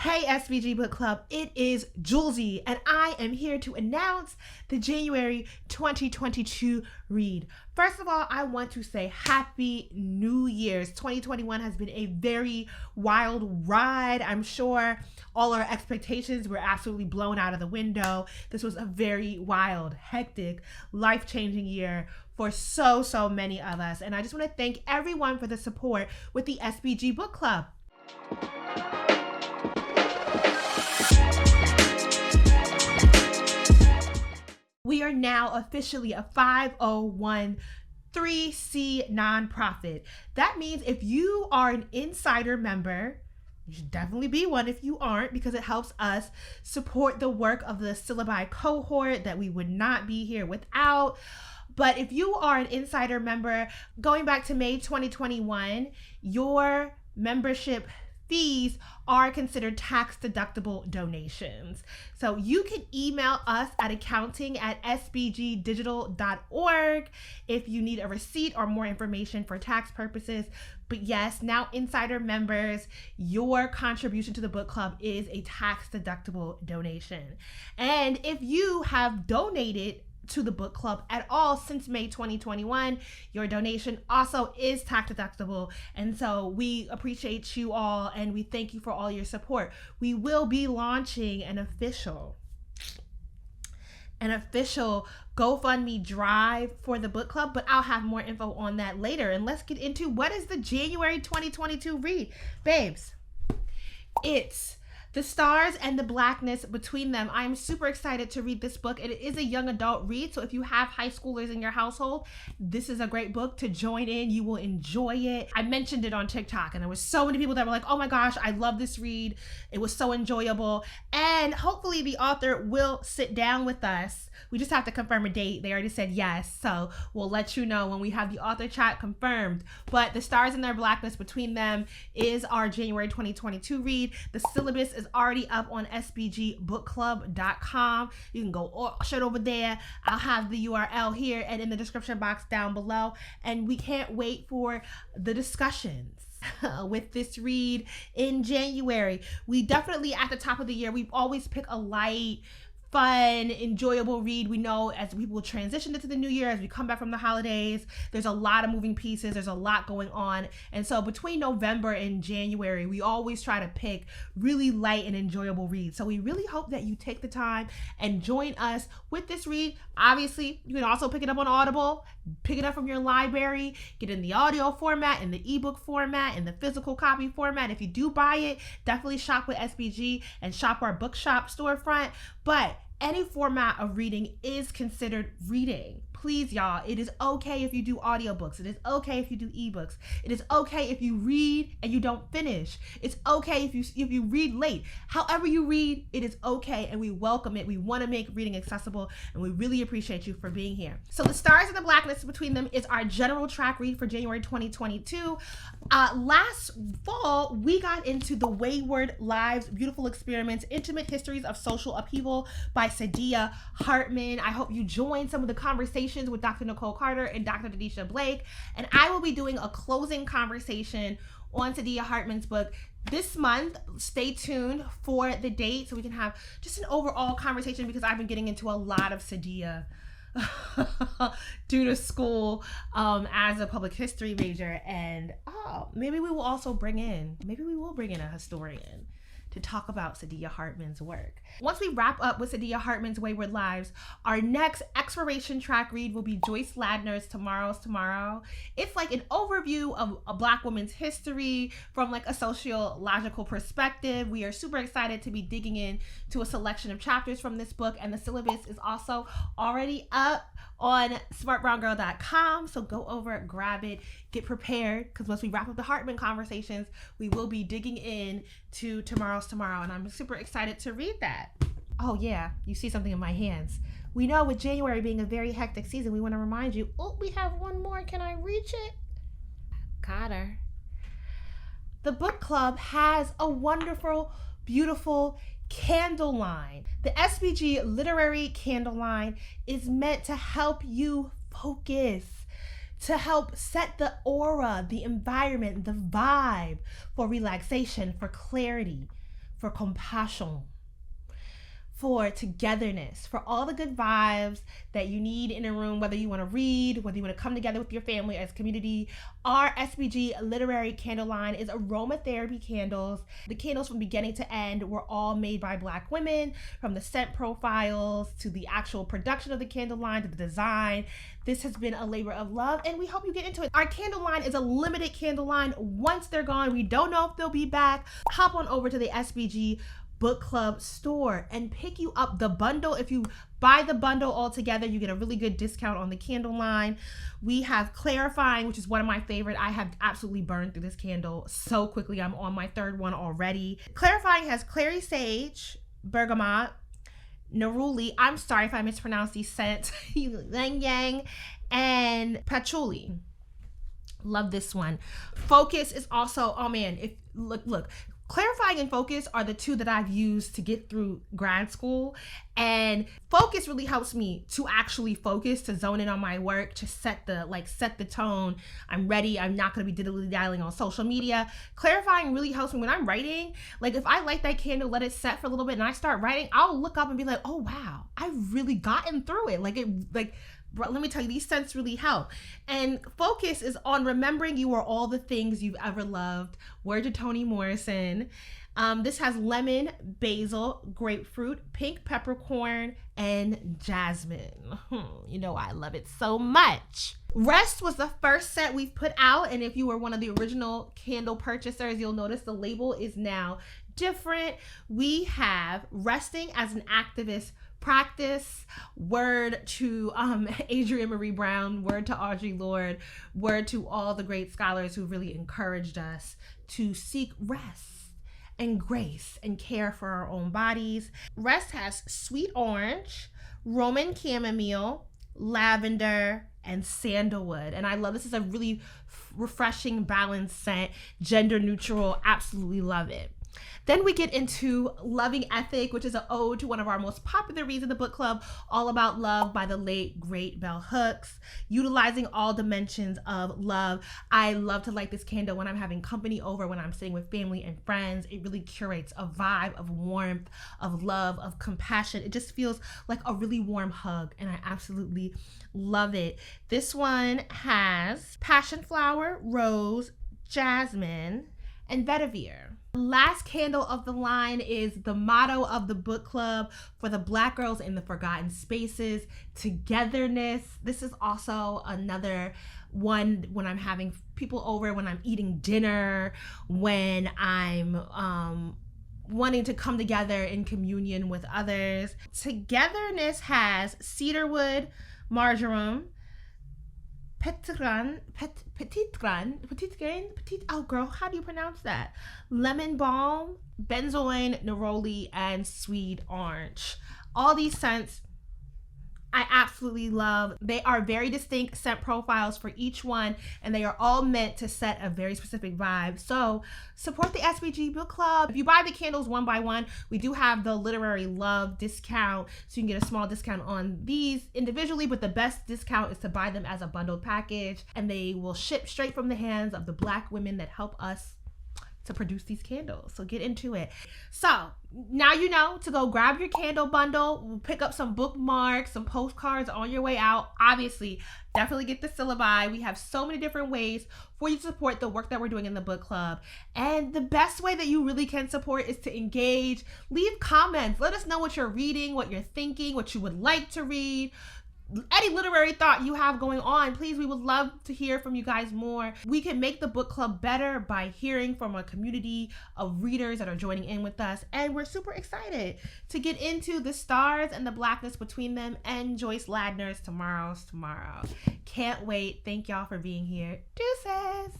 Hey SBG Book Club, it is Julesy, and I am here to announce the January 2022 read. First of all, I want to say Happy New Year's. 2021 has been a very wild ride. I'm sure all our expectations were absolutely blown out of the window. This was a very wild, hectic, life-changing year for so many of us. And I just want to thank everyone for the support with the SBG Book Club. We are now officially a 501(c)(3) nonprofit. That means if you are an insider member, you should definitely be one if you aren't, because it helps us support the work of the syllabi cohort that we would not be here without. But if you are an insider member, going back to May 2021, your membership fees are considered tax-deductible donations. So you can email us at accounting@sbgdigital.org if you need a receipt or more information for tax purposes. But yes, now insider members, your contribution to the book club is a tax-deductible donation. And if you have donated to the book club at all since May 2021, your donation also is tax deductible, and so we appreciate you all and we thank you for all your support. We will be launching an official GoFundMe drive for the book club, but I'll have more info on that later. And let's get into what is the January 2022 read. Babes, it's The Stars and the Blackness Between Them. I'm super excited to read this book. It is a young adult read, so if you have high schoolers in your household, this is a great book to join in. You will enjoy it. I mentioned it on TikTok, and there were so many people that were like, oh my gosh, I love this read. It was so enjoyable. And hopefully the author will sit down with us. We just have to confirm a date. They already said yes, so we'll let you know when we have the author chat confirmed. But The Stars and Their Blackness Between Them is our January 2022 read. The syllabus is already up on sbgbookclub.com. You can go straight over there. I'll have the URL here and in the description box down below. And we can't wait for the discussions with this read in January. We definitely, at the top of the year, we always pick a light, fun, enjoyable read. We know as we will transition into the new year, as we come back from the holidays, there's a lot of moving pieces, there's a lot going on. And so between November and January, we always try to pick really light and enjoyable reads. So we really hope that you take the time and join us with this read. Obviously, you can also pick it up on Audible, pick it up from your library, get in the audio format, in the ebook format, in the physical copy format. If you do buy it, definitely shop with SBG and shop our bookshop storefront. But any format of reading is considered reading. Please, y'all, it is okay if you do audiobooks. It is okay if you do ebooks. It is okay if you read and you don't finish. It's okay if you read late. However you read, it is okay, and we welcome it. We want to make reading accessible, and we really appreciate you for being here. So The Stars and the Blackness Between Them is our general track read for January 2022. Last fall, we got into The Wayward Lives, Beautiful Experiments, Intimate Histories of Social Upheaval by Saidiya Hartman. I hope you join some of the conversations with Dr. Nicole Carter and Dr. Denisha Blake, and I will be doing a closing conversation on Saidiya Hartman's book this month. Stay tuned for the date so we can have just an overall conversation, because I've been getting into a lot of Saidiya due to school as a public history major, and maybe we will bring in a historian to talk about Saidiya Hartman's work. Once we wrap up with Saidiya Hartman's Wayward Lives, our next exploration track read will be Joyce Ladner's Tomorrow's Tomorrow. It's like an overview of a Black woman's history from like a sociological perspective. We are super excited to be digging in to a selection of chapters from this book, and the syllabus is also already up on smartbrowngirl.com. So go over, grab it, get prepared, because once we wrap up the Hartman conversations, we will be digging in to Tomorrow's Tomorrow, and I'm super excited to read that. Oh yeah, you see something in my hands. We know with January being a very hectic season, we want to remind you, we have one more. Can I reach it? Got her. The book club has a wonderful, beautiful candle line. The SBG literary candle line is meant to help you focus, to help set the aura, the environment, the vibe for relaxation, for clarity, for compassion, for togetherness, for all the good vibes that you need in a room, whether you want to read, whether you want to come together with your family as community. Our SBG literary candle line is aromatherapy candles. The candles from beginning to end were all made by Black women, from the scent profiles to the actual production of the candle line to the design. This has been a labor of love, and we hope you get into it. Our candle line is a limited candle line. Once they're gone, we don't know if they'll be back. Hop on over to the SBG Book Club store and pick you up the bundle. If you buy the bundle all together, you get a really good discount on the candle line. We have Clarifying, which is one of my favorite. I have absolutely burned through this candle so quickly. I'm on my third one already. Clarifying has clary sage, bergamot, neroli, I'm sorry if I mispronounce these scents, ylang yang, and patchouli. Love this one. Focus is also, oh man, if look. Clarifying and Focus are the two that I've used to get through grad school, and Focus really helps me to actually focus, to zone in on my work, to set the tone. I'm ready. I'm not going to be diddly-dallying on social media. Clarifying really helps me when I'm writing. Like if I light that candle, let it set for a little bit, and I start writing, I'll look up and be like, oh wow, I've really gotten through it. Let me tell you, these scents really help. And Focus is on remembering you are all the things you've ever loved. Word to Toni Morrison. This has lemon, basil, grapefruit, pink peppercorn, and jasmine. You know I love it so much. Rest was the first scent we've put out, and if you were one of the original candle purchasers, you'll notice the label is now different. We have Resting as an Activist Practice. Word to Adrienne Marie Brown, word to Audre Lorde, word to all the great scholars who really encouraged us to seek rest and grace and care for our own bodies. Rest has sweet orange, Roman chamomile, lavender, and sandalwood. And I love this. Is a really refreshing, balanced scent, gender neutral. Absolutely love it. Then we get into Loving Ethic, which is an ode to one of our most popular reads in the book club, All About Love by the late, great Bell Hooks. Utilizing all dimensions of love. I love to light this candle when I'm having company over, when I'm sitting with family and friends. It really curates a vibe of warmth, of love, of compassion. It just feels like a really warm hug, and I absolutely love it. This one has passion flower, rose, jasmine, and vetiver. Last candle of the line is the motto of the book club for the Black girls in the forgotten spaces, togetherness. This is also another one when I'm having people over, when I'm eating dinner, when I'm wanting to come together in communion with others. Togetherness has cedarwood, marjoram, petit grain, oh girl, how do you pronounce that? Lemon balm, benzoin, neroli, and sweet orange. All these scents I absolutely love. They are very distinct scent profiles for each one, and they are all meant to set a very specific vibe. So support the SBG Book Club. If you buy the candles one by one, we do have the Literary Love discount, so you can get a small discount on these individually, but the best discount is to buy them as a bundled package, and they will ship straight from the hands of the Black women that help us to produce these candles. So get into it. So now you know to go grab your candle bundle, pick up some bookmarks, some postcards on your way out. Obviously, definitely get the syllabi. We have so many different ways for you to support the work that we're doing in the book club. And the best way that you really can support is to engage. Leave comments. Let us know what you're reading, what you're thinking, what you would like to read. Any literary thought you have going on, please, we would love to hear from you guys more. We can make the book club better by hearing from a community of readers that are joining in with us, and we're super excited to get into the stars and the blackness between them and Joyce Ladner's Tomorrow's Tomorrow. Can't wait. Thank y'all for being here. Deuces.